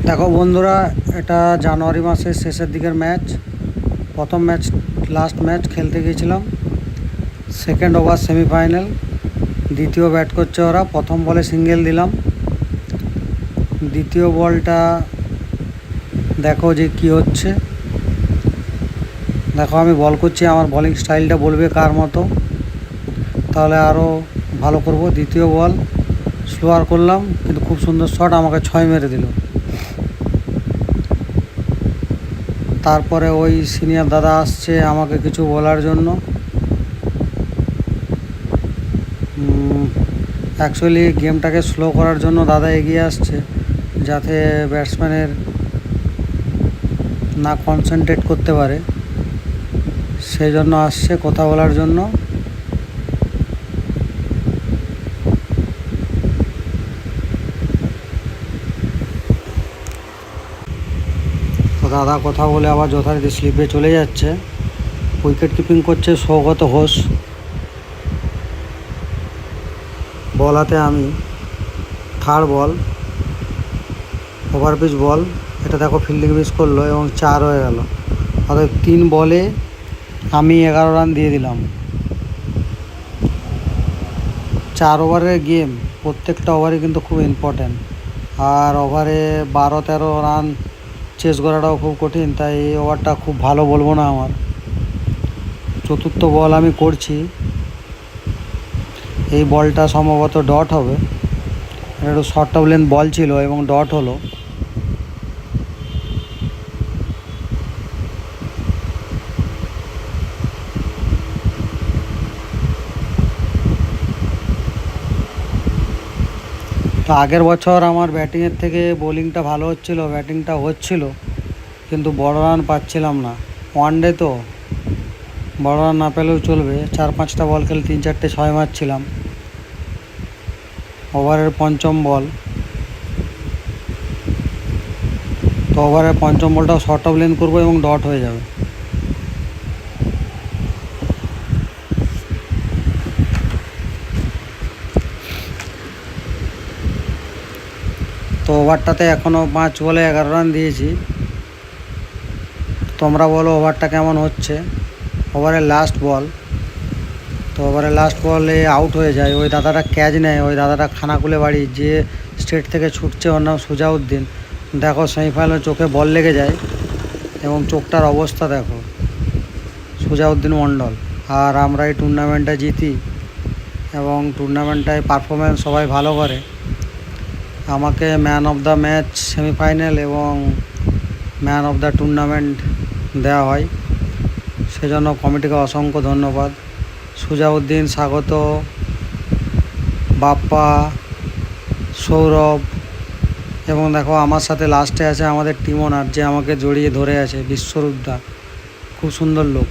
দেখো বন্ধুরা, এটা জানুয়ারি মাসের শেষের দিকের ম্যাচ। প্রথম ম্যাচ, লাস্ট ম্যাচ খেলতে গিয়েছিলাম। সেকেন্ড ওভার সেমিফাইনাল, দ্বিতীয় ব্যাট করছে ওরা। প্রথম বলে সিঙ্গেল দিলাম। দ্বিতীয় বলটা দেখো যে কি হচ্ছে। দেখো আমি বল করছি, আমার বোলিং স্টাইলটা বলবে কার মতো, তাহলে আরও ভালো করব। দ্বিতীয় বল স্লোয়ার করলাম, কিন্তু খুব সুন্দর শট, আমাকে 6 মেরে দিল। তারপরে ওই সিনিয়র দাদা আসছে আমাকে কিছু বলার জন্য। অ্যাকচুয়ালি গেমটাকে স্লো করার জন্য দাদা এগিয়ে আসছে, যাতে ব্যাটসম্যানের না কনসেন্ট্রেট করতে পারে, সেই জন্য আসছে কথা বলার জন্য। তো দাদা কথা বলে আবার যথারীতি স্লিপে চলে যাচ্ছে। উইকেট কিপিং করছে সৌগত ঘোষ, বল হাতে আমি। থার্ড বল, ওভার পিচ বল, এটা দেখো ফিল্ডিং মিস করলো এবং 4 হয়ে গেল। অর্থাৎ 3 বলে আমি 11 রান দিয়ে দিলাম। 4 ওভারের গেম, প্রত্যেকটা ওভারই কিন্তু খুব ইম্পর্ট্যান্ট। আর ওভারে 12-13 রান চেস করাটাও খুব কঠিন, তাই এই ওভারটা খুব ভালো বলবো না আমার। চতুর্থ বল আমি করছি, এই বলটা সম্ভবত ডট হবে। এটা একটু শর্ট অফ লেন্থ বল ছিল এবং ডট হলো। তো আগের বছর আমার ব্যাটিংয়ের থেকে বোলিংটা ভালো হচ্ছিল, ব্যাটিংটা হচ্ছিল, কিন্তু বড় রান পাচ্ছিলাম না। ওয়ান ডে তো বড় রান না পেলেও চলবে। 4-5টা বল খেলে 3-4টে 6 মারছিলাম। ওভারের পঞ্চম বল, তো ওভারের পঞ্চম বলটাও শর্ট অফ লেন্থ করবো এবং ডট হয়ে যাবে। তো ওভারটাতে এখনও 5 বলে 11 রান দিয়েছি। তোমরা বলো ওভারটা কেমন হচ্ছে। ওভারের লাস্ট বল, তো ওভারের লাস্ট বলে আউট হয়ে যায়। ওই দাদাটা ক্যাচ নেয়, ওই দাদাটা খানাকুলে বাড়ি, যে স্টেট থেকে ছুটছে, ওর নাম সুজাউদ্দিন। দেখো সেমিফাইনালে চোখে বল লেগে যায় এবং চোখটার অবস্থা দেখো। সুজাউদ্দিন মণ্ডল। আর আমরা এই টুর্নামেন্টটা জিতি এবং টুর্নামেন্টটায় পারফরমেন্স সবাই ভালো করে। আমাকে man of the match, semifinal এবং ম্যান অফ দ্য টুর্নামেন্ট দেওয়া হয়। সেজন্য কমিটিকে অসংখ্য ধন্যবাদ। সুজাউদ্দিন, স্বাগত, বাপ্পা, সৌরভ, এবং দেখো আমার সাথে লাস্টে আছে আমাদের টিম ওনার, যে আমাকে জড়িয়ে ধরে আছে, বিশ্বরূপদা। খুব সুন্দর লোক।